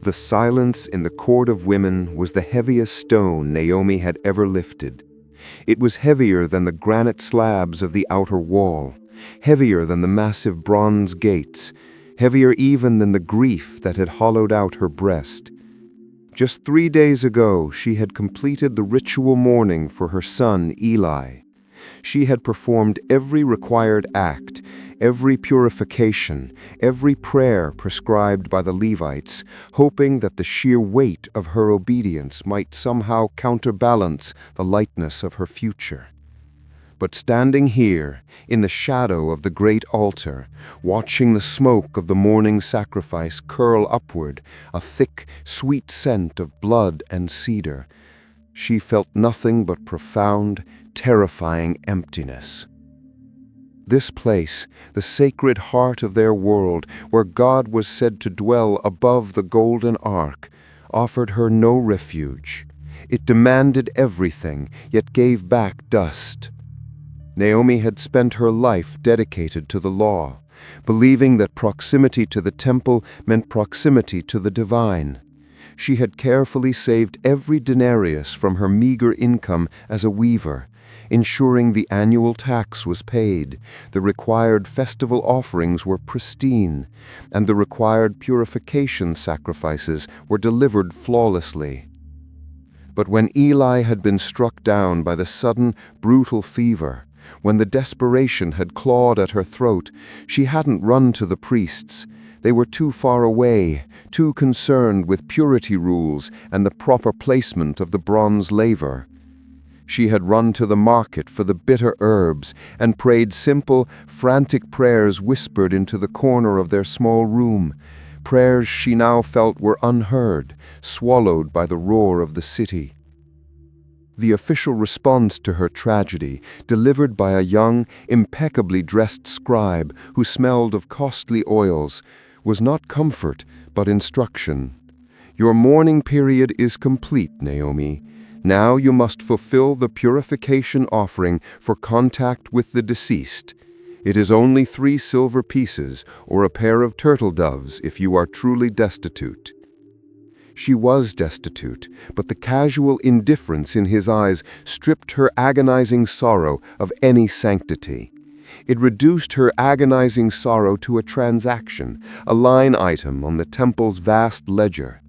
The silence in the court of women was the heaviest stone Naomi had ever lifted. It was heavier than the granite slabs of the outer wall, heavier than the massive bronze gates, heavier even than the grief that had hollowed out her breast. Just 3 days ago, she had completed the ritual mourning for her son Eli. She had performed every required act, every purification, every prayer prescribed by the Levites, hoping that the sheer weight of her obedience might somehow counterbalance the lightness of her future. But standing here, in the shadow of the great altar, watching the smoke of the morning sacrifice curl upward, a thick, sweet scent of blood and cedar, she felt nothing but profound, terrifying emptiness. This place, the sacred heart of their world, where God was said to dwell above the golden ark, offered her no refuge. It demanded everything, yet gave back dust. Naomi had spent her life dedicated to the law, believing that proximity to the temple meant proximity to the divine. She had carefully saved every denarius from her meager income as a weaver, ensuring the annual tax was paid, the required festival offerings were pristine, and the required purification sacrifices were delivered flawlessly. But when Eli had been struck down by the sudden, brutal fever, when the desperation had clawed at her throat, she hadn't run to the priests. They were too far away, too concerned with purity rules and the proper placement of the bronze laver. She had run to the market for the bitter herbs and prayed simple, frantic prayers whispered into the corner of their small room, prayers she now felt were unheard, swallowed by the roar of the city. The official response to her tragedy, delivered by a young, impeccably dressed scribe who smelled of costly oils, was not comfort, but instruction. "Your mourning period is complete, Naomi. Now you must fulfill the purification offering for contact with the deceased. It is only 3 silver pieces or a pair of turtle doves if you are truly destitute." She was destitute, but the casual indifference in his eyes stripped her agonizing sorrow of any sanctity. It reduced her agonizing sorrow to a transaction, a line item on the temple's vast ledger.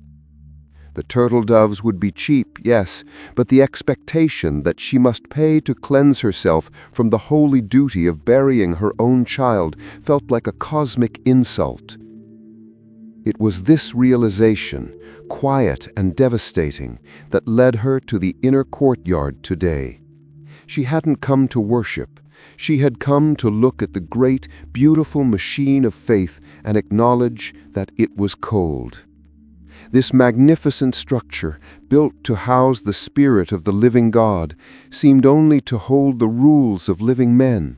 The turtle doves would be cheap, yes, but the expectation that she must pay to cleanse herself from the holy duty of burying her own child felt like a cosmic insult. It was this realization, quiet and devastating, that led her to the inner courtyard today. She hadn't come to worship. She had come to look at the great, beautiful machine of faith and acknowledge that it was cold. This magnificent structure, built to house the spirit of the living God, seemed only to hold the rules of living men.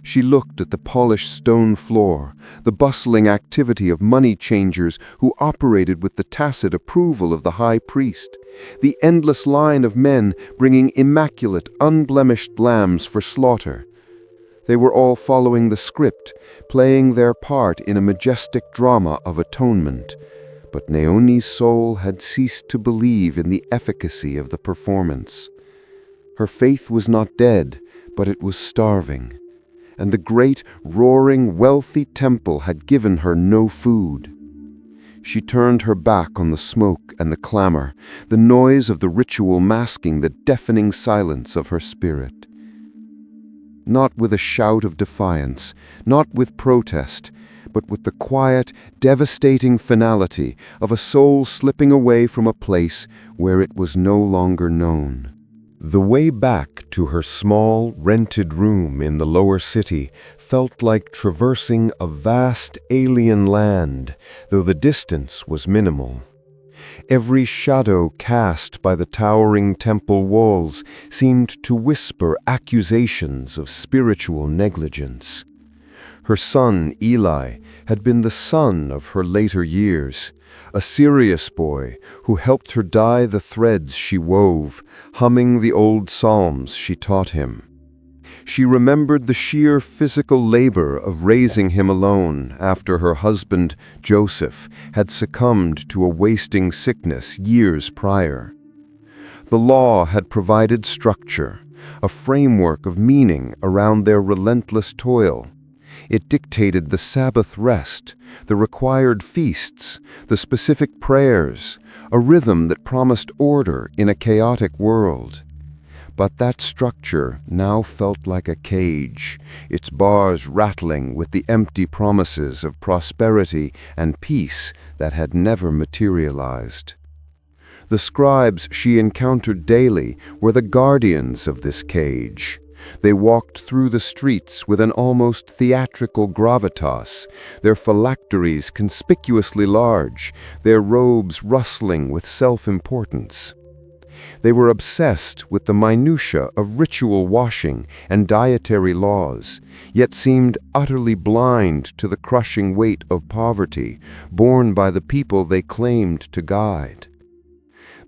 She looked at the polished stone floor, the bustling activity of money changers who operated with the tacit approval of the high priest, the endless line of men bringing immaculate, unblemished lambs for slaughter. They were all following the script, playing their part in a majestic drama of atonement. But Naomi's soul had ceased to believe in the efficacy of the performance. Her faith was not dead, but it was starving. And the great, roaring, wealthy temple had given her no food. She turned her back on the smoke and the clamor, the noise of the ritual masking the deafening silence of her spirit. Not with a shout of defiance, not with protest, but with the quiet, devastating finality of a soul slipping away from a place where it was no longer known. The way back to her small, rented room in the lower city felt like traversing a vast alien land, though the distance was minimal. Every shadow cast by the towering temple walls seemed to whisper accusations of spiritual negligence. Her son, Eli, had been the son of her later years, a serious boy who helped her dye the threads she wove, humming the old psalms she taught him. She remembered the sheer physical labor of raising him alone after her husband, Joseph, had succumbed to a wasting sickness years prior. The law had provided structure, a framework of meaning around their relentless toil. It dictated the Sabbath rest, the required feasts, the specific prayers, a rhythm that promised order in a chaotic world. But that structure now felt like a cage, its bars rattling with the empty promises of prosperity and peace that had never materialized. The scribes she encountered daily were the guardians of this cage. They walked through the streets with an almost theatrical gravitas, their phylacteries conspicuously large, their robes rustling with self-importance. They were obsessed with the minutiae of ritual washing and dietary laws, yet seemed utterly blind to the crushing weight of poverty borne by the people they claimed to guide.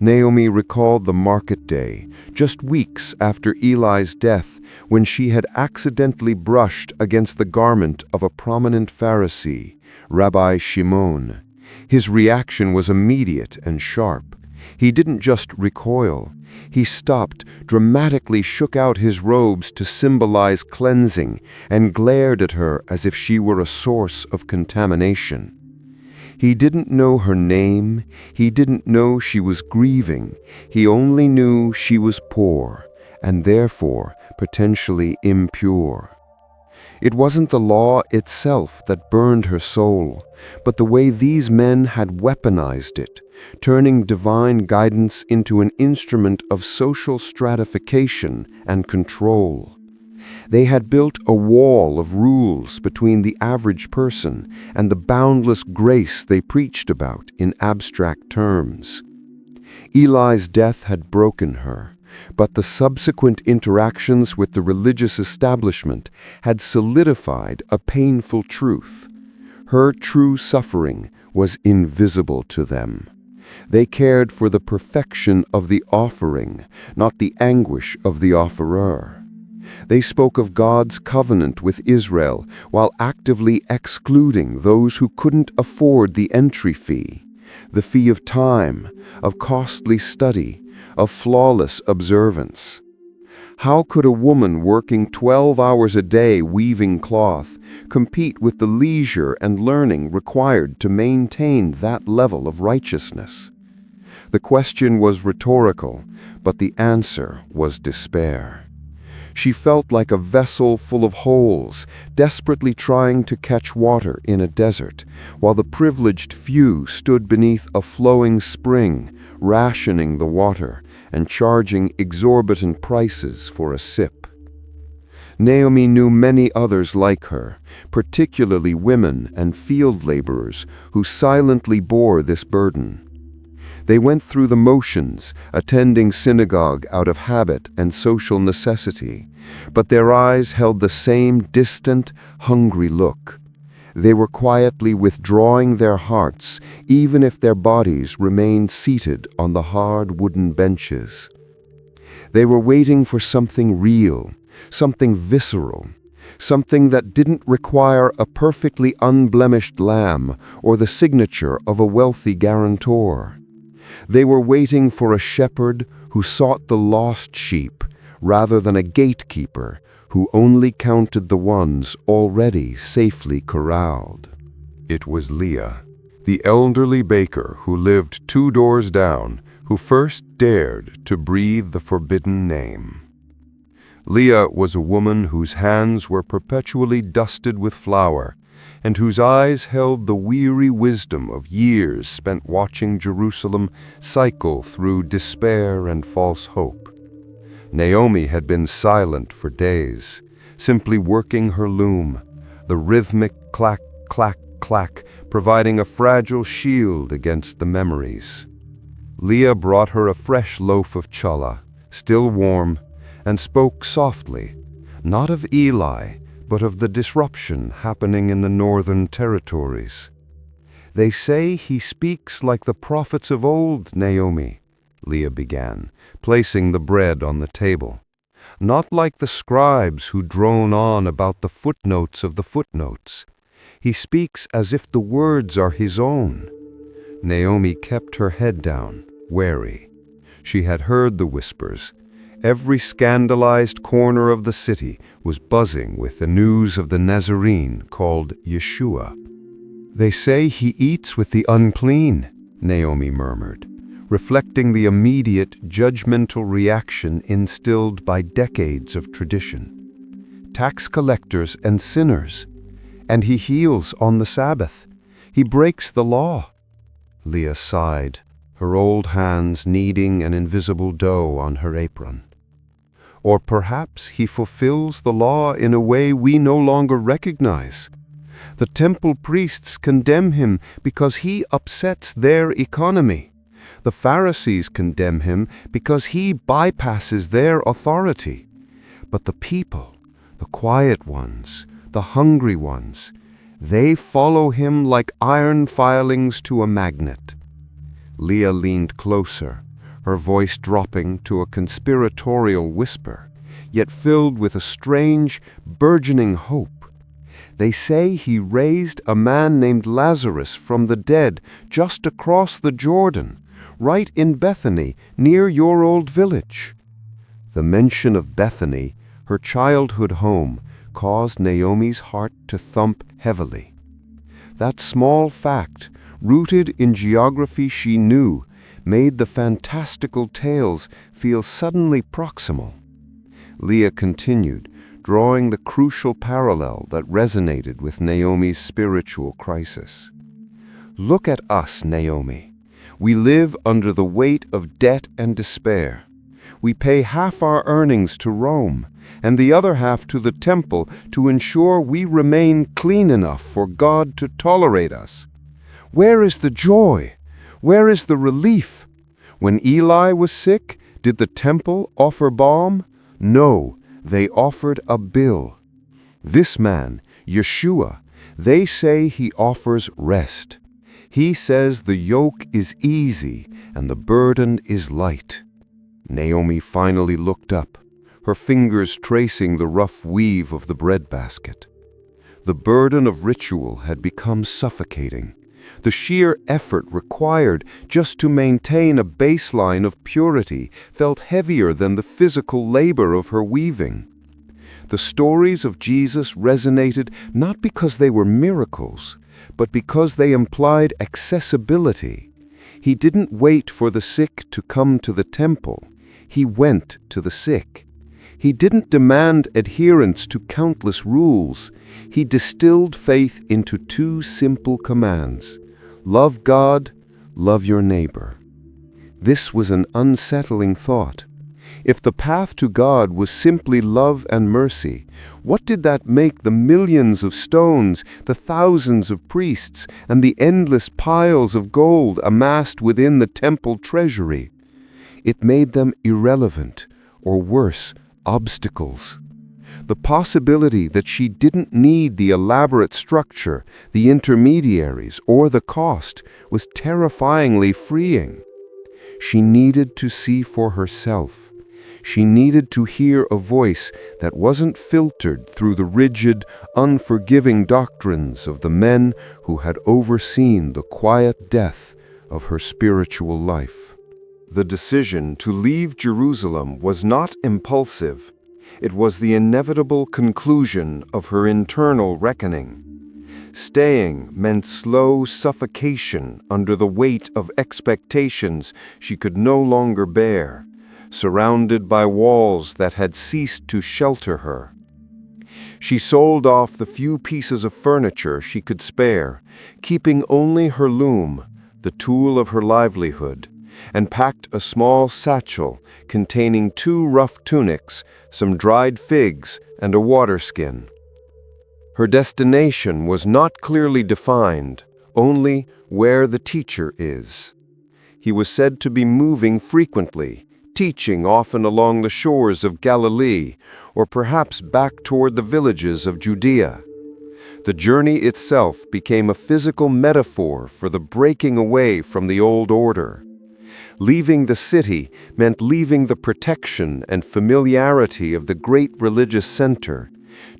Naomi recalled the market day, just weeks after Eli's death, when she had accidentally brushed against the garment of a prominent Pharisee, Rabbi Shimon. His reaction was immediate and sharp. He didn't just recoil. He stopped, dramatically shook out his robes to symbolize cleansing, and glared at her as if she were a source of contamination. He didn't know her name. He didn't know she was grieving. He only knew she was poor, and therefore potentially impure. It wasn't the law itself that burned her soul, but the way these men had weaponized it, turning divine guidance into an instrument of social stratification and control. They had built a wall of rules between the average person and the boundless grace they preached about in abstract terms. Eli's death had broken her, but the subsequent interactions with the religious establishment had solidified a painful truth. Her true suffering was invisible to them. They cared for the perfection of the offering, not the anguish of the offerer. They spoke of God's covenant with Israel while actively excluding those who couldn't afford the entry fee, the fee of time, of costly study, of flawless observance. How could a woman working 12 hours a day weaving cloth compete with the leisure and learning required to maintain that level of righteousness? The question was rhetorical, but the answer was despair. She felt like a vessel full of holes, desperately trying to catch water in a desert, while the privileged few stood beneath a flowing spring, rationing the water and charging exorbitant prices for a sip. Naomi knew many others like her, particularly women and field laborers who silently bore this burden. They went through the motions, attending synagogue out of habit and social necessity, but their eyes held the same distant, hungry look. They were quietly withdrawing their hearts, even if their bodies remained seated on the hard wooden benches. They were waiting for something real, something visceral, something that didn't require a perfectly unblemished lamb or the signature of a wealthy guarantor. They were waiting for a shepherd who sought the lost sheep, rather than a gatekeeper who only counted the ones already safely corralled. It was Leah, the elderly baker who lived 2 doors down, who first dared to breathe the forbidden name. Leah was a woman whose hands were perpetually dusted with flour, and whose eyes held the weary wisdom of years spent watching Jerusalem cycle through despair and false hope. Naomi had been silent for days, simply working her loom, the rhythmic clack, clack, clack, providing a fragile shield against the memories. Leah brought her a fresh loaf of challah, still warm, and spoke softly, not of Eli, but of the disruption happening in the northern territories. "They say he speaks like the prophets of old, Naomi," Leah began, placing the bread on the table. not like the scribes who drone on about the footnotes of the footnotes. He speaks as if the words are his own. Naomi kept her head down, wary. She had heard the whispers. Every scandalized corner of the city was buzzing with the news of the Nazarene called Yeshua. "They say he eats with the unclean," Naomi murmured, reflecting the immediate judgmental reaction instilled by decades of tradition. Tax collectors and sinners. And he heals on the Sabbath. He breaks the law. Leah sighed, her old hands kneading an invisible dough on her apron. Or perhaps he fulfills the law in a way we no longer recognize. The temple priests condemn him because he upsets their economy. The Pharisees condemn him because he bypasses their authority. But the people, the quiet ones, the hungry ones, they follow him like iron filings to a magnet. Leah leaned closer, her voice dropping to a conspiratorial whisper, yet filled with a strange, burgeoning hope. They say he raised a man named Lazarus from the dead just across the Jordan, right in Bethany, near your old village. The mention of Bethany, her childhood home, caused Naomi's heart to thump heavily. That small fact, rooted in geography she knew, made the fantastical tales feel suddenly proximal. Leah continued, drawing the crucial parallel that resonated with Naomi's spiritual crisis. "Look at us, Naomi. We live under the weight of debt and despair. We pay half our earnings to Rome, and the other half to the temple to ensure we remain clean enough for God to tolerate us. Where is the joy? Where is the relief? When Eli was sick, did the temple offer balm? No, they offered a bill. This man, Yeshua, they say he offers rest. He says the yoke is easy and the burden is light." Naomi finally looked up, her fingers tracing the rough weave of the breadbasket. The burden of ritual had become suffocating. The sheer effort required just to maintain a baseline of purity felt heavier than the physical labor of her weaving. The stories of Jesus resonated not because they were miracles, but because they implied accessibility. He didn't wait for the sick to come to the temple. He went to the sick. He didn't demand adherence to countless rules. He distilled faith into two simple commands: love God, love your neighbor. This was an unsettling thought. If the path to God was simply love and mercy, what did that make the millions of stones, the thousands of priests, and the endless piles of gold amassed within the temple treasury? It made them irrelevant, or worse, obstacles. The possibility that she didn't need the elaborate structure, the intermediaries, or the cost was terrifyingly freeing. She needed to see for herself. She needed to hear a voice that wasn't filtered through the rigid, unforgiving doctrines of the men who had overseen the quiet death of her spiritual life. The decision to leave Jerusalem was not impulsive. It was the inevitable conclusion of her internal reckoning. Staying meant slow suffocation under the weight of expectations she could no longer bear, surrounded by walls that had ceased to shelter her. She sold off the few pieces of furniture she could spare, keeping only her loom, the tool of her livelihood, and packed a small satchel containing 2 rough tunics, some dried figs, and a water skin. Her destination was not clearly defined, only where the teacher is. He was said to be moving frequently, teaching often along the shores of Galilee, or perhaps back toward the villages of Judea. The journey itself became a physical metaphor for the breaking away from the old order. Leaving the city meant leaving the protection and familiarity of the great religious center,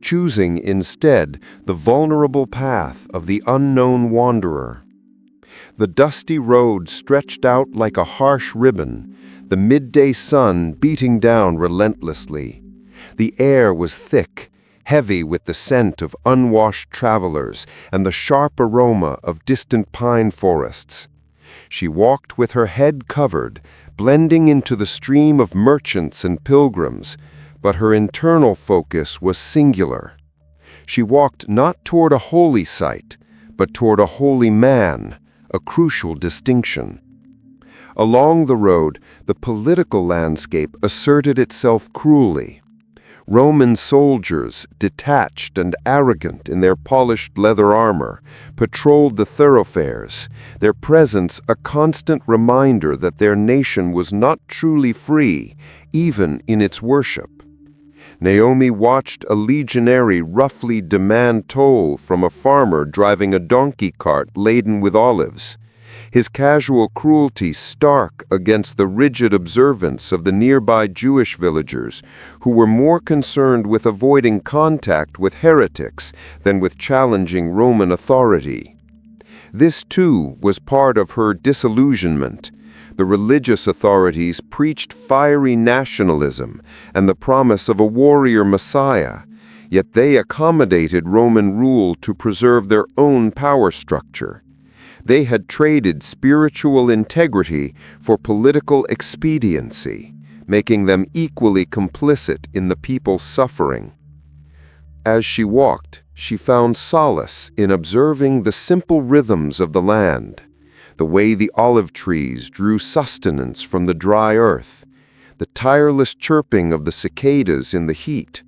choosing instead the vulnerable path of the unknown wanderer. The dusty road stretched out like a harsh ribbon, the midday sun beating down relentlessly. The air was thick, heavy with the scent of unwashed travelers and the sharp aroma of distant pine forests. She walked with her head covered, blending into the stream of merchants and pilgrims, but her internal focus was singular. She walked not toward a holy site, but toward a holy man, a crucial distinction. Along the road, the political landscape asserted itself cruelly. Roman soldiers, detached and arrogant in their polished leather armor, patrolled the thoroughfares, their presence a constant reminder that their nation was not truly free, even in its worship. Naomi watched a legionary roughly demand toll from a farmer driving a donkey cart laden with olives, his casual cruelty stark against the rigid observance of the nearby Jewish villagers, who were more concerned with avoiding contact with heretics than with challenging Roman authority. This, too, was part of her disillusionment. The religious authorities preached fiery nationalism and the promise of a warrior Messiah, yet they accommodated Roman rule to preserve their own power structure. They had traded spiritual integrity for political expediency, making them equally complicit in the people's suffering. As she walked, she found solace in observing the simple rhythms of the land, the way the olive trees drew sustenance from the dry earth, the tireless chirping of the cicadas in the heat.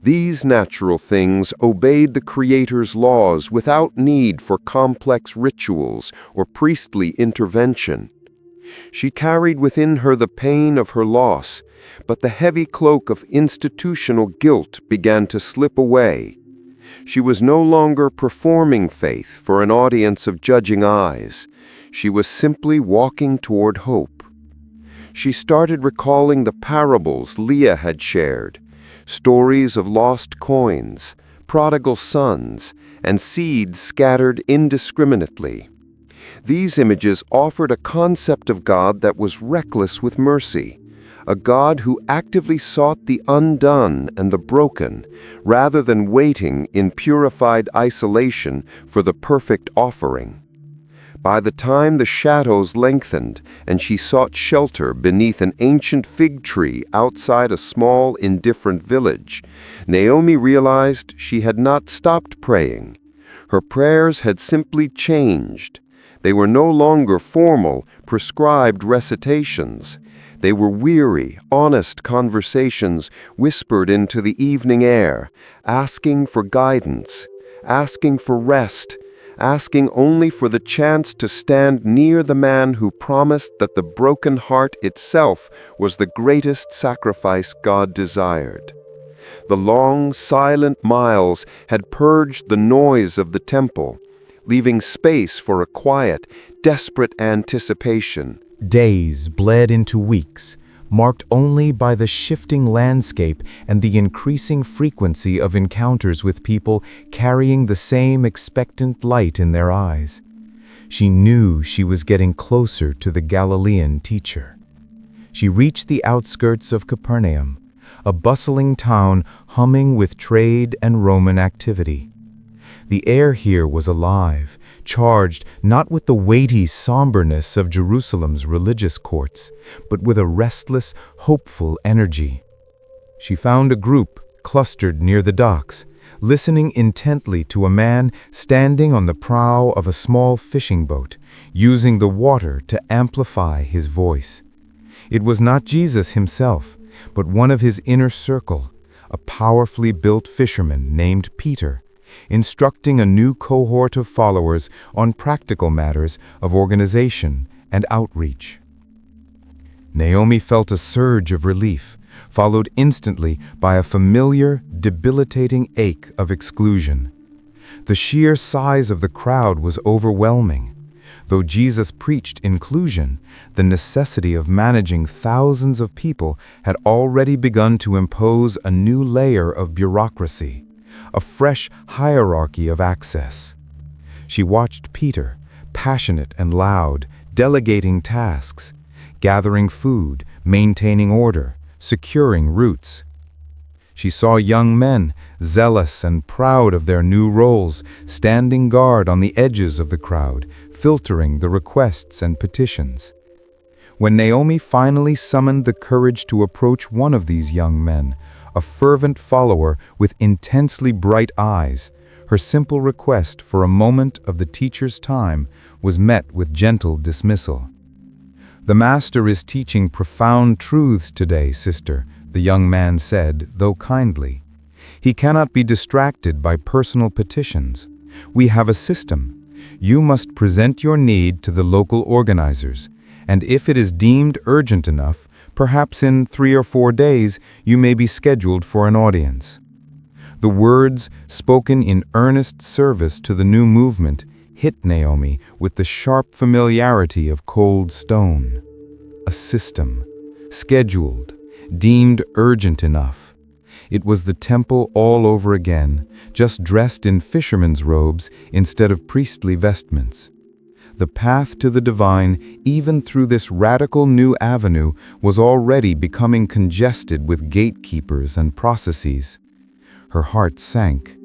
These natural things obeyed the Creator's laws without need for complex rituals or priestly intervention. She carried within her the pain of her loss, but the heavy cloak of institutional guilt began to slip away. She was no longer performing faith for an audience of judging eyes. She was simply walking toward hope. She started recalling the parables Leah had shared, stories of lost coins, prodigal sons, and seeds scattered indiscriminately. These images offered a concept of God that was reckless with mercy, a God who actively sought the undone and the broken, rather than waiting in purified isolation for the perfect offering. By the time the shadows lengthened and she sought shelter beneath an ancient fig tree outside a small, indifferent village, Naomi realized she had not stopped praying. Her prayers had simply changed. They were no longer formal, prescribed recitations. They were weary, honest conversations whispered into the evening air, asking for guidance, asking for rest, asking only for the chance to stand near the man who promised that the broken heart itself was the greatest sacrifice God desired. The long, silent miles had purged the noise of the temple, leaving space for a quiet, desperate anticipation. Days bled into weeks, marked only by the shifting landscape and the increasing frequency of encounters with people carrying the same expectant light in their eyes. She knew she was getting closer to the Galilean teacher. She reached the outskirts of Capernaum, a bustling town humming with trade and Roman activity. The air here was alive, charged not with the weighty somberness of Jerusalem's religious courts, but with a restless, hopeful energy. She found a group clustered near the docks, listening intently to a man standing on the prow of a small fishing boat, using the water to amplify his voice. It was not Jesus himself, but one of his inner circle, a powerfully built fisherman named Peter, instructing a new cohort of followers on practical matters of organization and outreach. Naomi felt a surge of relief, followed instantly by a familiar, debilitating ache of exclusion. The sheer size of the crowd was overwhelming. Though Jesus preached inclusion, the necessity of managing thousands of people had already begun to impose a new layer of bureaucracy, a fresh hierarchy of access. She watched Peter, passionate and loud, delegating tasks, gathering food, maintaining order, securing routes. She saw young men, zealous and proud of their new roles, standing guard on the edges of the crowd, filtering the requests and petitions. When Naomi finally summoned the courage to approach one of these young men, a fervent follower with intensely bright eyes, her simple request for a moment of the teacher's time was met with gentle dismissal. "The Master is teaching profound truths today, sister," the young man said, though kindly. "He cannot be distracted by personal petitions. We have a system. You must present your need to the local organizers, and if it is deemed urgent enough, perhaps in 3 or 4 days you may be scheduled for an audience." The words, spoken in earnest service to the new movement, hit Naomi with the sharp familiarity of cold stone. A system, scheduled, deemed urgent enough. It was the temple all over again, just dressed in fishermen's robes instead of priestly vestments. The path to the divine, even through this radical new avenue, was already becoming congested with gatekeepers and processes. Her heart sank.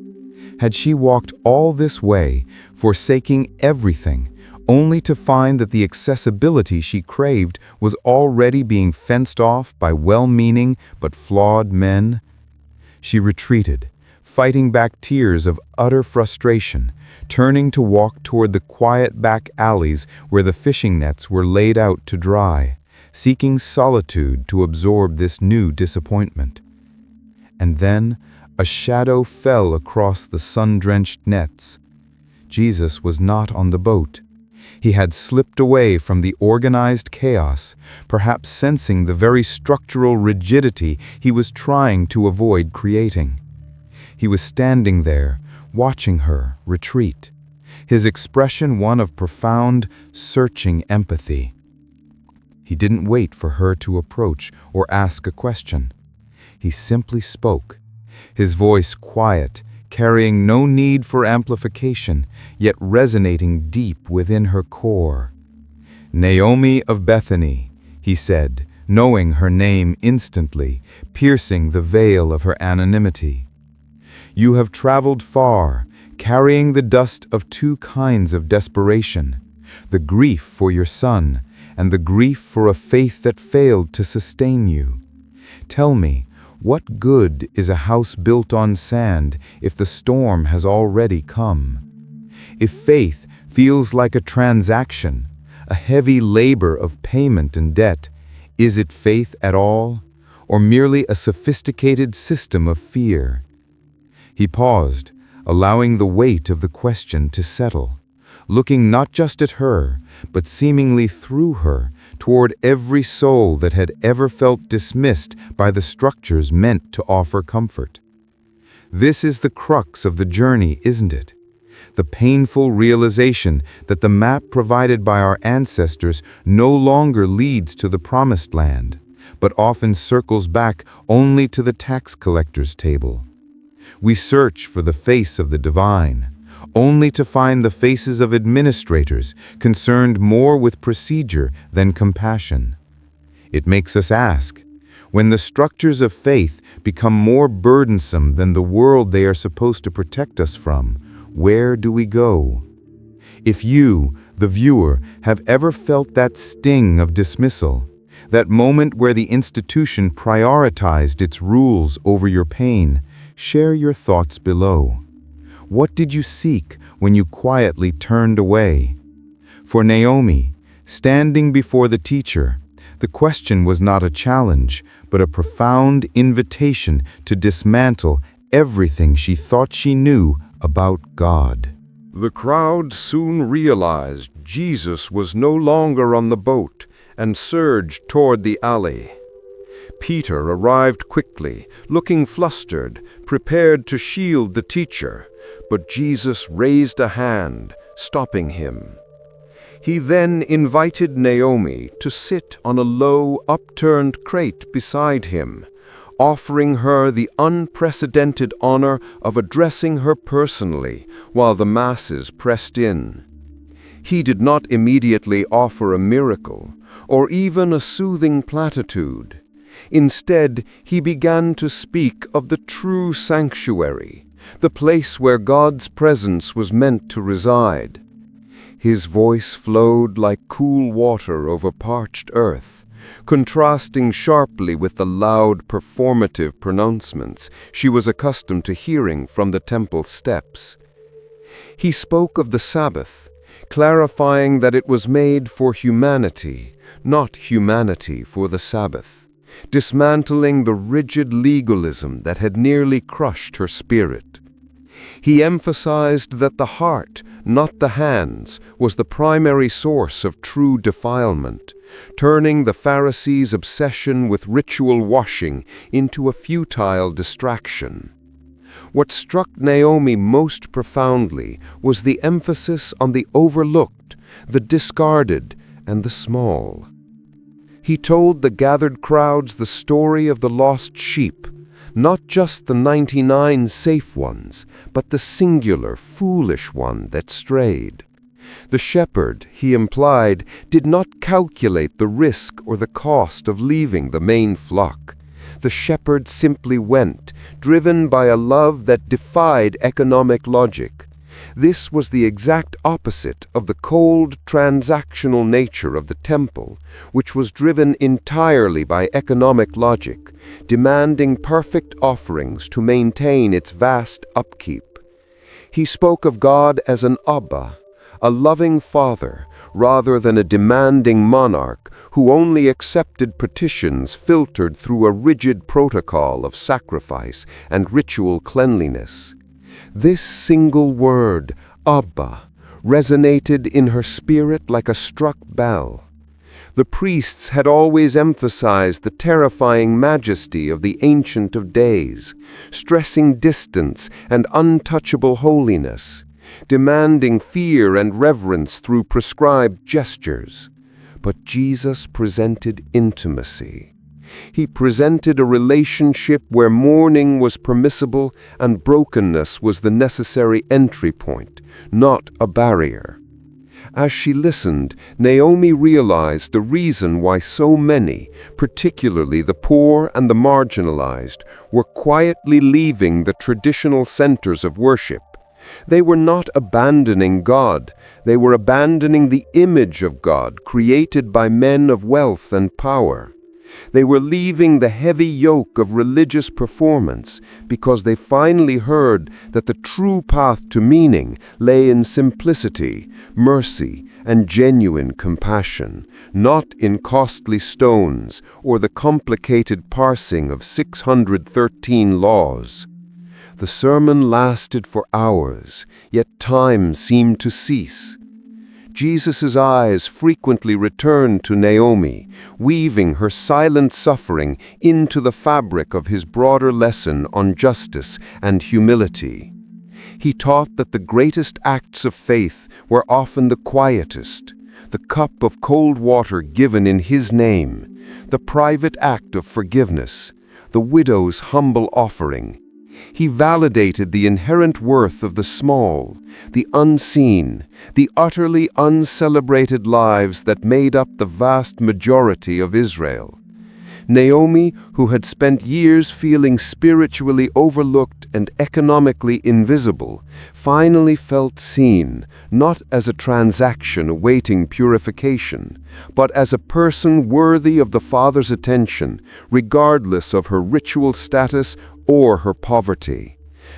Had she walked all this way, forsaking everything, only to find that the accessibility she craved was already being fenced off by well-meaning but flawed men? She retreated, fighting back tears of utter frustration, turning to walk toward the quiet back alleys where the fishing nets were laid out to dry, seeking solitude to absorb this new disappointment. And then a shadow fell across the sun-drenched nets. Jesus was not on the boat. He had slipped away from the organized chaos, perhaps sensing the very structural rigidity he was trying to avoid creating. He was standing there, watching her retreat, his expression one of profound, searching empathy. He didn't wait for her to approach or ask a question. He simply spoke, his voice quiet, carrying no need for amplification, yet resonating deep within her core. "Naomi of Bethany," he said, knowing her name instantly, piercing the veil of her anonymity. "You have traveled far, carrying the dust of 2 kinds of desperation, the grief for your son and the grief for a faith that failed to sustain you. Tell me, what good is a house built on sand if the storm has already come? If faith feels like a transaction, a heavy labor of payment and debt, is it faith at all, or merely a sophisticated system of fear?" He paused, allowing the weight of the question to settle, looking not just at her, but seemingly through her, toward every soul that had ever felt dismissed by the structures meant to offer comfort. This is the crux of the journey, isn't it? The painful realization that the map provided by our ancestors no longer leads to the promised land, but often circles back only to the tax collector's table. We search for the face of the divine, only to find the faces of administrators concerned more with procedure than compassion. It makes us ask, when the structures of faith become more burdensome than the world they are supposed to protect us from, where do we go? If you, the viewer, have ever felt that sting of dismissal, that moment where the institution prioritized its rules over your pain, share your thoughts below. What did you seek when you quietly turned away? For Naomi, standing before the teacher, the question was not a challenge, but a profound invitation to dismantle everything she thought she knew about God. The crowd soon realized Jesus was no longer on the boat and surged toward the alley. Peter arrived quickly, looking flustered, prepared to shield the teacher, but Jesus raised a hand, stopping him. He then invited Naomi to sit on a low, upturned crate beside him, offering her the unprecedented honor of addressing her personally while the masses pressed in. He did not immediately offer a miracle or even a soothing platitude. Instead, he began to speak of the true sanctuary, the place where God's presence was meant to reside. His voice flowed like cool water over parched earth, contrasting sharply with the loud, performative pronouncements she was accustomed to hearing from the temple steps. He spoke of the Sabbath, clarifying that it was made for humanity, not humanity for the Sabbath, dismantling the rigid legalism that had nearly crushed her spirit. He emphasized that the heart, not the hands, was the primary source of true defilement, turning the Pharisees' obsession with ritual washing into a futile distraction. What struck Naomi most profoundly was the emphasis on the overlooked, the discarded, and the small. He told the gathered crowds the story of the lost sheep, not just the 99 safe ones, but the singular, foolish one that strayed. The shepherd, he implied, did not calculate the risk or the cost of leaving the main flock. The shepherd simply went, driven by a love that defied economic logic. This was the exact opposite of the cold, transactional nature of the temple, which was driven entirely by economic logic, demanding perfect offerings to maintain its vast upkeep. He spoke of God as an Abba, a loving father, rather than a demanding monarch who only accepted petitions filtered through a rigid protocol of sacrifice and ritual cleanliness. This single word, Abba, resonated in her spirit like a struck bell. The priests had always emphasized the terrifying majesty of the Ancient of Days, stressing distance and untouchable holiness, demanding fear and reverence through prescribed gestures. But Jesus presented intimacy. He presented a relationship where mourning was permissible and brokenness was the necessary entry point, not a barrier. As she listened, Naomi realized the reason why so many, particularly the poor and the marginalized, were quietly leaving the traditional centers of worship. They were not abandoning God, they were abandoning the image of God created by men of wealth and power. They were leaving the heavy yoke of religious performance because they finally heard that the true path to meaning lay in simplicity, mercy, and genuine compassion, not in costly stones or the complicated parsing of 613 laws. The sermon lasted for hours, yet time seemed to cease. Jesus' eyes frequently returned to Naomi, weaving her silent suffering into the fabric of his broader lesson on justice and humility. He taught that the greatest acts of faith were often the quietest, the cup of cold water given in his name, the private act of forgiveness, the widow's humble offering. He validated the inherent worth of the small, the unseen, the utterly uncelebrated lives that made up the vast majority of Israel. Naomi, who had spent years feeling spiritually overlooked and economically invisible, finally felt seen, not as a transaction awaiting purification, but as a person worthy of the Father's attention, regardless of her ritual status or her poverty.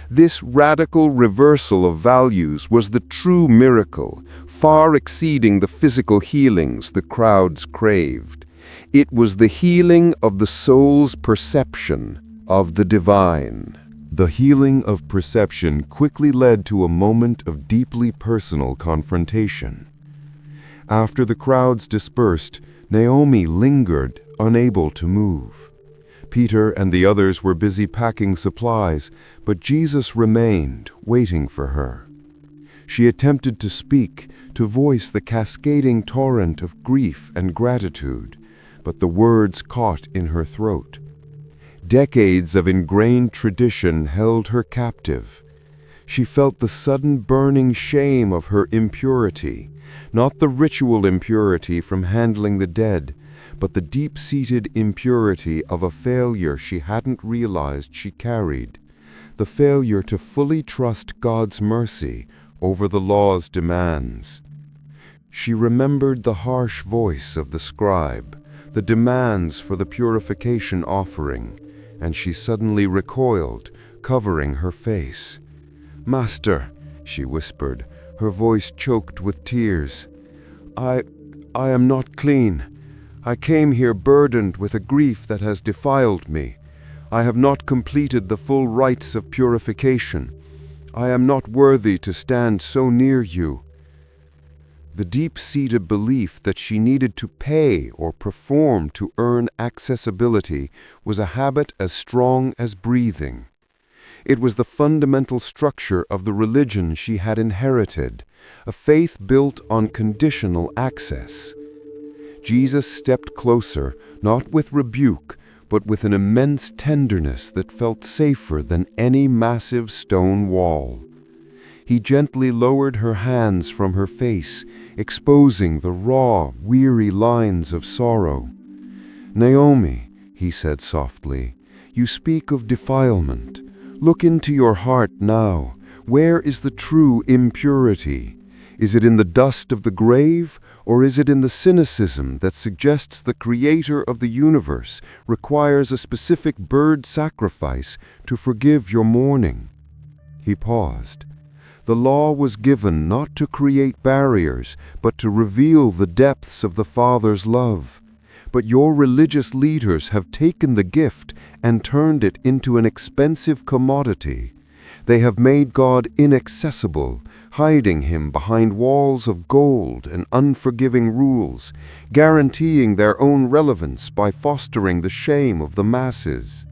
This radical reversal of values was the true miracle, far exceeding the physical healings the crowds craved. It was the healing of the soul's perception of the divine. The healing of perception quickly led to a moment of deeply personal confrontation. After the crowds dispersed, Naomi lingered, unable to move. Peter and the others were busy packing supplies, but Jesus remained, waiting for her. She attempted to speak, to voice the cascading torrent of grief and gratitude, but the words caught in her throat. Decades of ingrained tradition held her captive. She felt the sudden burning shame of her impurity, not the ritual impurity from handling the dead, but the deep-seated impurity of a failure she hadn't realized she carried, the failure to fully trust God's mercy over the law's demands. She remembered the harsh voice of the scribe, the demands for the purification offering, and she suddenly recoiled, covering her face. "Master," she whispered, her voice choked with tears, I am not clean. I came here burdened with a grief that has defiled me. I have not completed the full rites of purification. I am not worthy to stand so near you." The deep-seated belief that she needed to pay or perform to earn accessibility was a habit as strong as breathing. It was the fundamental structure of the religion she had inherited, a faith built on conditional access. Jesus stepped closer, not with rebuke, but with an immense tenderness that felt safer than any massive stone wall. He gently lowered her hands from her face, exposing the raw, weary lines of sorrow. "Naomi," he said softly, "you speak of defilement. Look into your heart now. Where is the true impurity? Is it in the dust of the grave, or is it in the cynicism that suggests the Creator of the universe requires a specific bird sacrifice to forgive your mourning?" He paused. The law was given not to create barriers, but to reveal the depths of the Father's love. But your religious leaders have taken the gift and turned it into an expensive commodity. They have made God inaccessible, hiding him behind walls of gold and unforgiving rules, guaranteeing their own relevance by fostering the shame of the masses.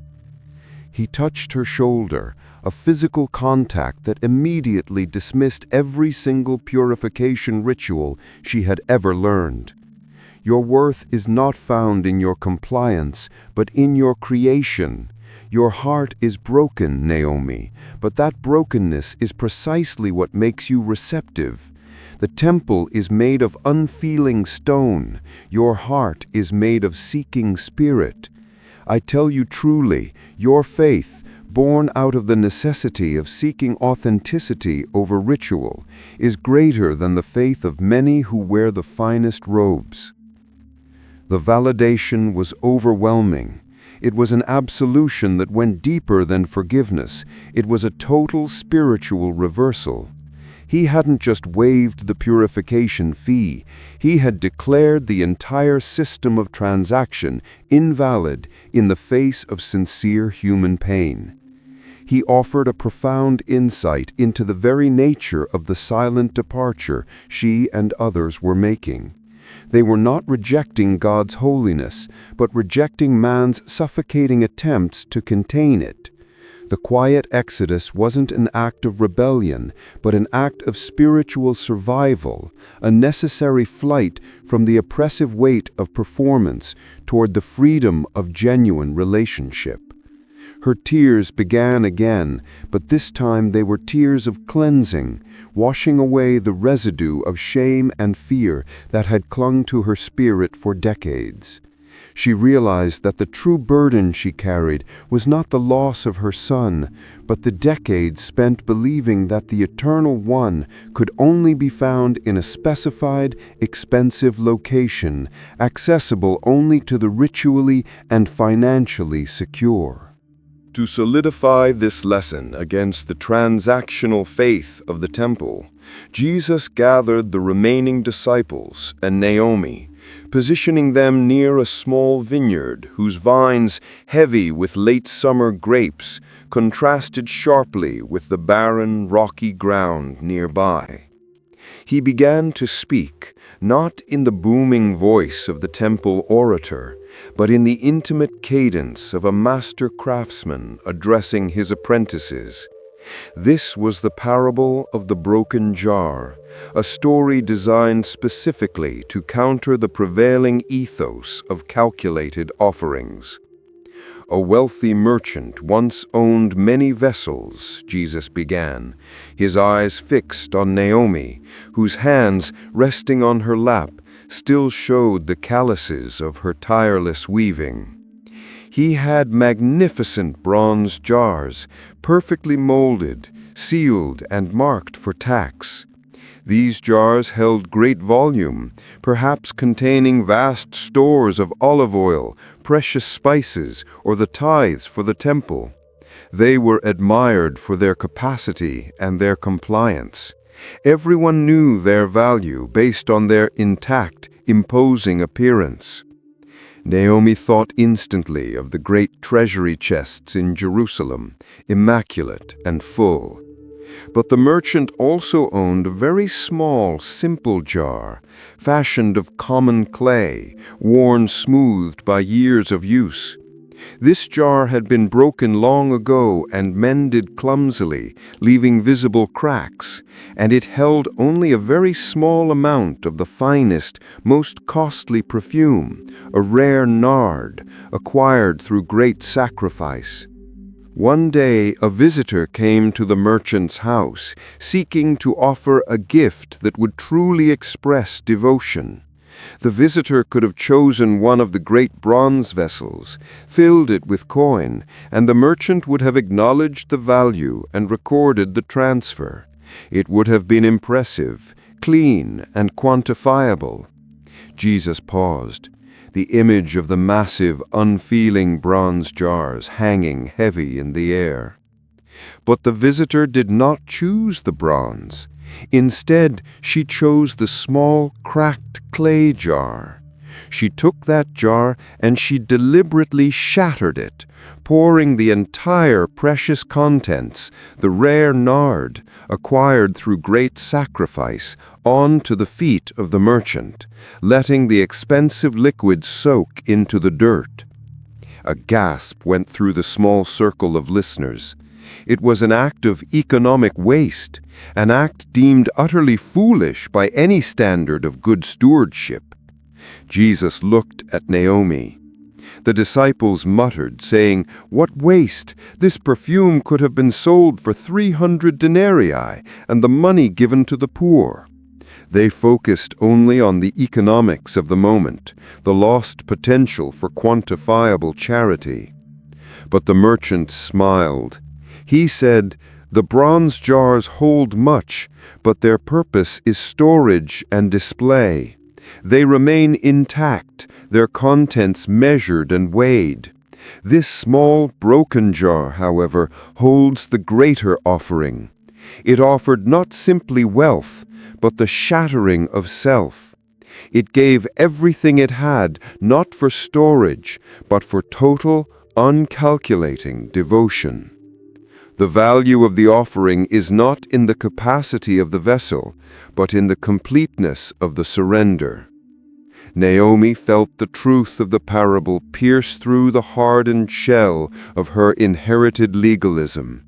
He touched her shoulder, a physical contact that immediately dismissed every single purification ritual she had ever learned. Your worth is not found in your compliance, but in your creation. Your heart is broken, Naomi, but that brokenness is precisely what makes you receptive. The temple is made of unfeeling stone. Your heart is made of seeking spirit. I tell you truly, your faith, born out of the necessity of seeking authenticity over ritual, is greater than the faith of many who wear the finest robes. The validation was overwhelming. It was an absolution that went deeper than forgiveness. It was a total spiritual reversal. He hadn't just waived the purification fee. He had declared the entire system of transaction invalid in the face of sincere human pain. He offered a profound insight into the very nature of the silent departure she and others were making. They were not rejecting God's holiness, but rejecting man's suffocating attempts to contain it. The quiet exodus wasn't an act of rebellion, but an act of spiritual survival, a necessary flight from the oppressive weight of performance toward the freedom of genuine relationship. Her tears began again, but this time they were tears of cleansing, washing away the residue of shame and fear that had clung to her spirit for decades. She realized that the true burden she carried was not the loss of her son, but the decades spent believing that the Eternal One could only be found in a specified, expensive location, accessible only to the ritually and financially secure. To solidify this lesson against the transactional faith of the temple, Jesus gathered the remaining disciples and Naomi, positioning them near a small vineyard whose vines, heavy with late summer grapes, contrasted sharply with the barren, rocky ground nearby. He began to speak, not in the booming voice of the temple orator, but in the intimate cadence of a master craftsman addressing his apprentices. This was the parable of the broken jar, a story designed specifically to counter the prevailing ethos of calculated offerings. A wealthy merchant once owned many vessels, Jesus began, his eyes fixed on Naomi, whose hands, resting on her lap, still showed the calluses of her tireless weaving. He had magnificent bronze jars, perfectly molded, sealed, and marked for tax. These jars held great volume, perhaps containing vast stores of olive oil, precious spices, or the tithes for the temple. They were admired for their capacity and their compliance. Everyone knew their value based on their intact, imposing appearance. Naomi thought instantly of the great treasury chests in Jerusalem, immaculate and full. But the merchant also owned a very small, simple jar, fashioned of common clay, worn smoothed by years of use. This jar had been broken long ago and mended clumsily, leaving visible cracks, and it held only a very small amount of the finest, most costly perfume, a rare nard, acquired through great sacrifice. One day, a visitor came to the merchant's house, seeking to offer a gift that would truly express devotion. The visitor could have chosen one of the great bronze vessels, filled it with coin, and the merchant would have acknowledged the value and recorded the transfer. It would have been impressive, clean, and quantifiable. Jesus paused, the image of the massive, unfeeling bronze jars hanging heavy in the air. But the visitor did not choose the bronze. Instead, she chose the small, cracked clay jar. She took that jar and she deliberately shattered it, pouring the entire precious contents, the rare nard, acquired through great sacrifice, onto the feet of the merchant, letting the expensive liquid soak into the dirt. A gasp went through the small circle of listeners. It was an act of economic waste, an act deemed utterly foolish by any standard of good stewardship. Jesus looked at Naomi. The disciples muttered, saying, "What waste! This perfume could have been sold for 300 denarii, and the money given to the poor." They focused only on the economics of the moment, the lost potential for quantifiable charity. But the merchant smiled. He said, "The bronze jars hold much, but their purpose is storage and display. They remain intact, their contents measured and weighed. This small, broken jar, however, holds the greater offering. It offered not simply wealth, but the shattering of self. It gave everything it had, not for storage, but for total, uncalculating devotion. The value of the offering is not in the capacity of the vessel, but in the completeness of the surrender." Naomi felt the truth of the parable pierce through the hardened shell of her inherited legalism.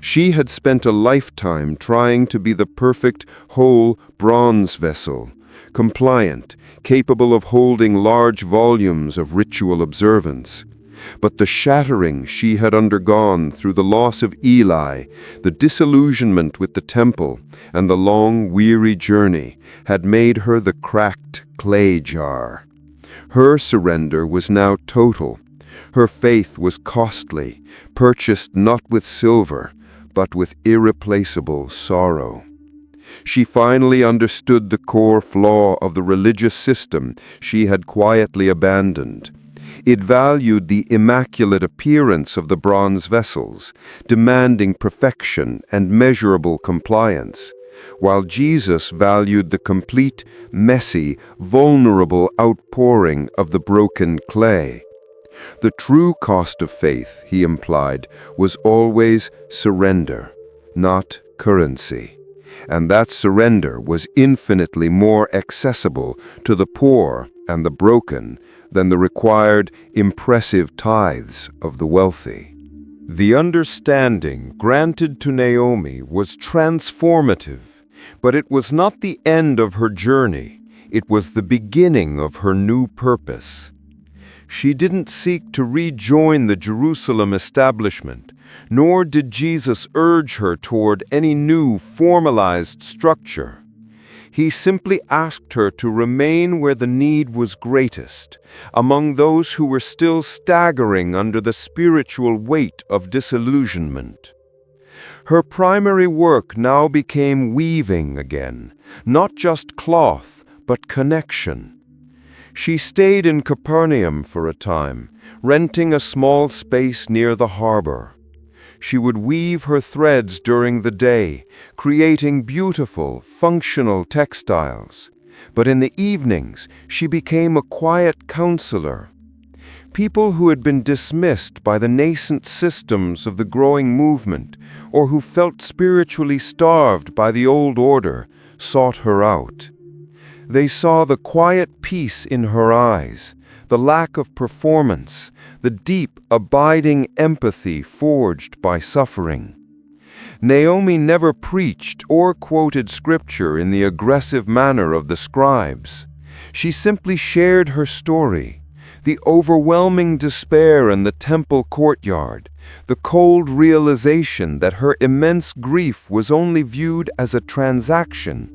She had spent a lifetime trying to be the perfect, whole bronze vessel, compliant, capable of holding large volumes of ritual observance. But the shattering she had undergone through the loss of Eli, the disillusionment with the temple, and the long, weary journey had made her the cracked clay jar. Her surrender was now total. Her faith was costly, purchased not with silver, but with irreplaceable sorrow. She finally understood the core flaw of the religious system she had quietly abandoned. It valued the immaculate appearance of the bronze vessels, demanding perfection and measurable compliance, while Jesus valued the complete, messy, vulnerable outpouring of the broken clay. The true cost of faith, he implied, was always surrender, not currency. And that surrender was infinitely more accessible to the poor and the broken than the required impressive tithes of the wealthy. The understanding granted to Naomi was transformative, but it was not the end of her journey. It was the beginning of her new purpose. She didn't seek to rejoin the Jerusalem establishment, nor did Jesus urge her toward any new formalized structure. He simply asked her to remain where the need was greatest, among those who were still staggering under the spiritual weight of disillusionment. Her primary work now became weaving again, not just cloth, but connection. She stayed in Capernaum for a time, renting a small space near the harbor. She would weave her threads during the day, creating beautiful, functional textiles. But in the evenings, she became a quiet counselor. People who had been dismissed by the nascent systems of the growing movement, or who felt spiritually starved by the old order, sought her out. They saw the quiet peace in her eyes, the lack of performance, the deep, abiding empathy forged by suffering. Naomi never preached or quoted scripture in the aggressive manner of the scribes. She simply shared her story, the overwhelming despair in the temple courtyard, the cold realization that her immense grief was only viewed as a transaction,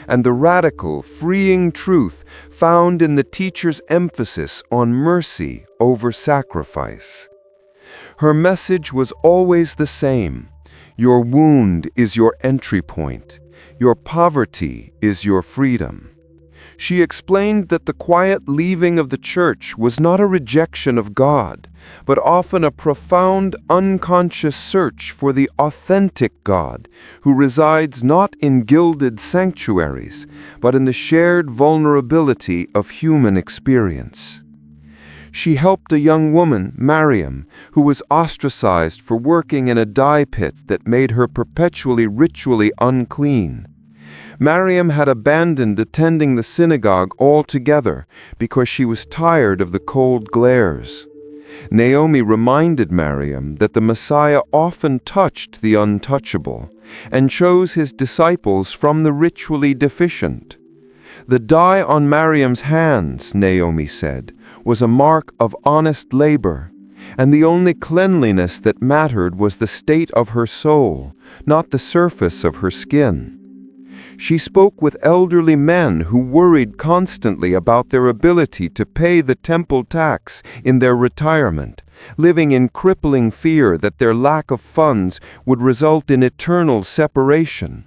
and the radical, freeing truth found in the teacher's emphasis on mercy over sacrifice. Her message was always the same: your wound is your entry point, your poverty is your freedom. She explained that the quiet leaving of the church was not a rejection of God, but often a profound, unconscious search for the authentic God, who resides not in gilded sanctuaries, but in the shared vulnerability of human experience. She helped a young woman, Miriam, who was ostracized for working in a dye pit that made her perpetually ritually unclean. Miriam had abandoned attending the synagogue altogether because she was tired of the cold glares. Naomi reminded Miriam that the Messiah often touched the untouchable and chose his disciples from the ritually deficient. The dye on Miriam's hands, Naomi said, was a mark of honest labor, and the only cleanliness that mattered was the state of her soul, not the surface of her skin. She spoke with elderly men who worried constantly about their ability to pay the temple tax in their retirement, living in crippling fear that their lack of funds would result in eternal separation.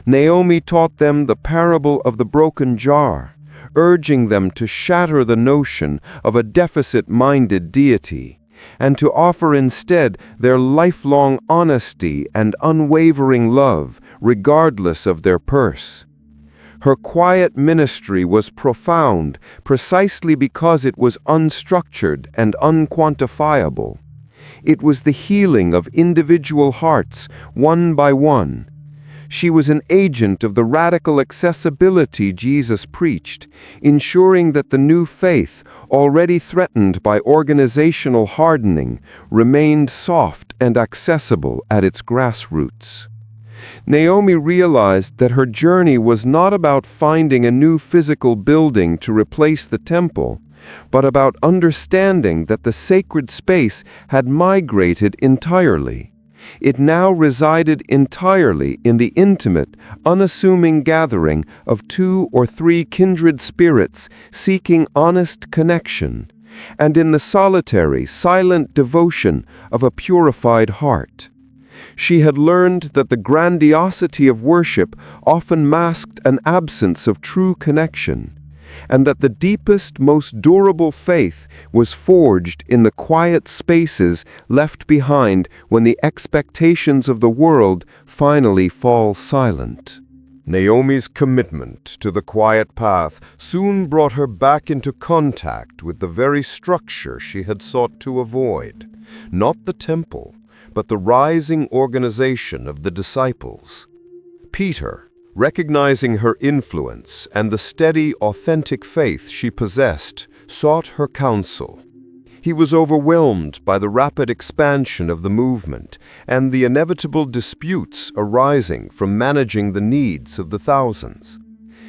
Naomi taught them the parable of the broken jar, urging them to shatter the notion of a deficit-minded deity, and to offer instead their lifelong honesty and unwavering love, regardless of their purse. Her quiet ministry was profound precisely because it was unstructured and unquantifiable. It was the healing of individual hearts, one by one. She was an agent of the radical accessibility Jesus preached, ensuring that the new faith, already threatened by organizational hardening, remained soft and accessible at its grassroots. Naomi realized that her journey was not about finding a new physical building to replace the temple, but about understanding that the sacred space had migrated entirely. It now resided entirely in the intimate, unassuming gathering of 2 or 3 kindred spirits seeking honest connection, and in the solitary, silent devotion of a purified heart. She had learned that the grandiosity of worship often masked an absence of true connection, and that the deepest, most durable faith was forged in the quiet spaces left behind when the expectations of the world finally fall silent. Naomi's commitment to the quiet path soon brought her back into contact with the very structure she had sought to avoid, not the temple, but the rising organization of the disciples. Peter, recognizing her influence and the steady, authentic faith she possessed, sought her counsel. He was overwhelmed by the rapid expansion of the movement and the inevitable disputes arising from managing the needs of the thousands.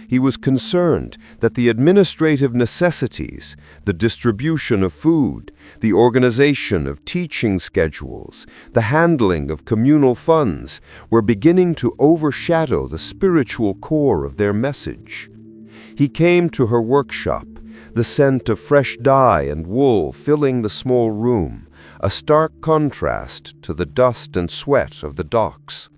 He was concerned that the administrative necessities, the distribution of food, the organization of teaching schedules, the handling of communal funds were beginning to overshadow the spiritual core of their message. He came to her workshop, the scent of fresh dye and wool filling the small room, a stark contrast to the dust and sweat of the docks.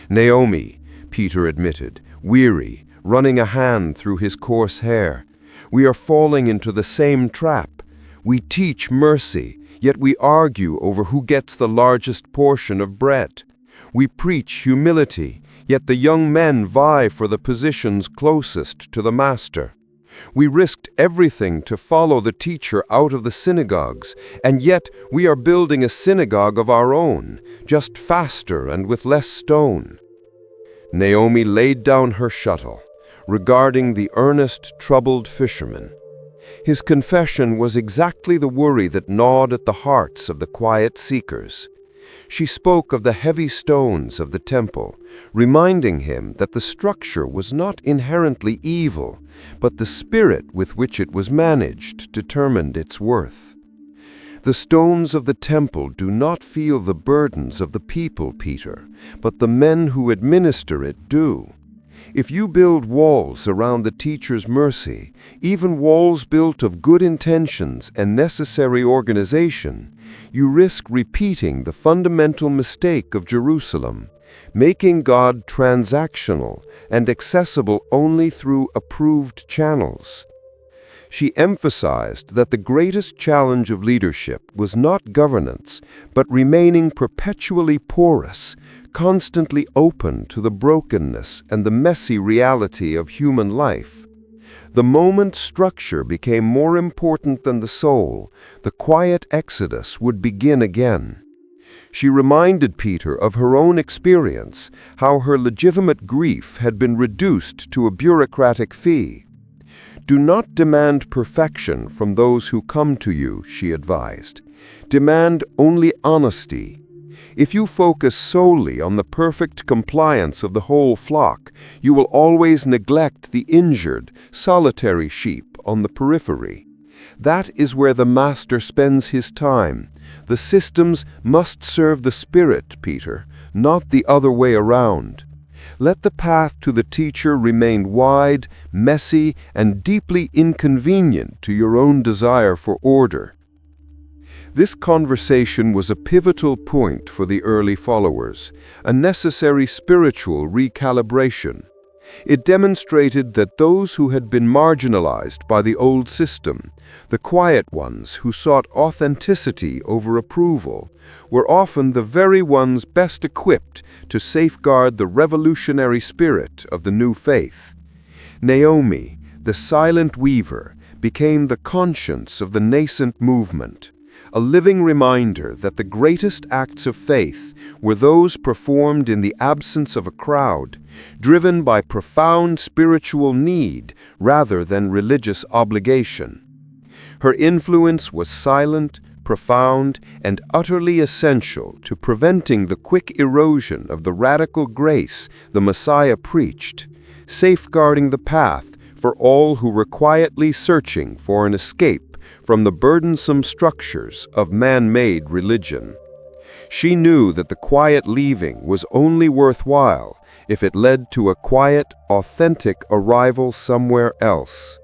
"Naomi," Peter admitted, weary, running a hand through his coarse hair, "we are falling into the same trap. We teach mercy, yet we argue over who gets the largest portion of bread. We preach humility, yet the young men vie for the positions closest to the master. We risked everything to follow the teacher out of the synagogues, and yet we are building a synagogue of our own, just faster and with less stone." Naomi laid down her shuttle, regarding the earnest, troubled fisherman. His confession was exactly the worry that gnawed at the hearts of the quiet seekers. She spoke of the heavy stones of the temple, reminding him that the structure was not inherently evil, but the spirit with which it was managed determined its worth. "The stones of the temple do not feel the burdens of the people, Peter, but the men who administer it do. If you build walls around the teacher's mercy, even walls built of good intentions and necessary organization, you risk repeating the fundamental mistake of Jerusalem, making God transactional and accessible only through approved channels." She emphasized that the greatest challenge of leadership was not governance, but remaining perpetually porous, constantly open to the brokenness and the messy reality of human life. The moment structure became more important than the soul, the quiet exodus would begin again. She reminded Peter of her own experience, how her legitimate grief had been reduced to a bureaucratic fee. "Do not demand perfection from those who come to you," she advised. "Demand only honesty. If you focus solely on the perfect compliance of the whole flock, you will always neglect the injured, solitary sheep on the periphery. That is where the master spends his time. The systems must serve the spirit, Peter, not the other way around. Let the path to the teacher remain wide, messy, and deeply inconvenient to your own desire for order." This conversation was a pivotal point for the early followers, a necessary spiritual recalibration. It demonstrated that those who had been marginalized by the old system, the quiet ones who sought authenticity over approval, were often the very ones best equipped to safeguard the revolutionary spirit of the new faith. Naomi, the silent weaver, became the conscience of the nascent movement, a living reminder that the greatest acts of faith were those performed in the absence of a crowd, driven by profound spiritual need rather than religious obligation. Her influence was silent, profound, and utterly essential to preventing the quick erosion of the radical grace the Messiah preached, safeguarding the path for all who were quietly searching for an escape from the burdensome structures of man-made religion. She knew that the quiet leaving was only worthwhile if it led to a quiet, authentic arrival somewhere else.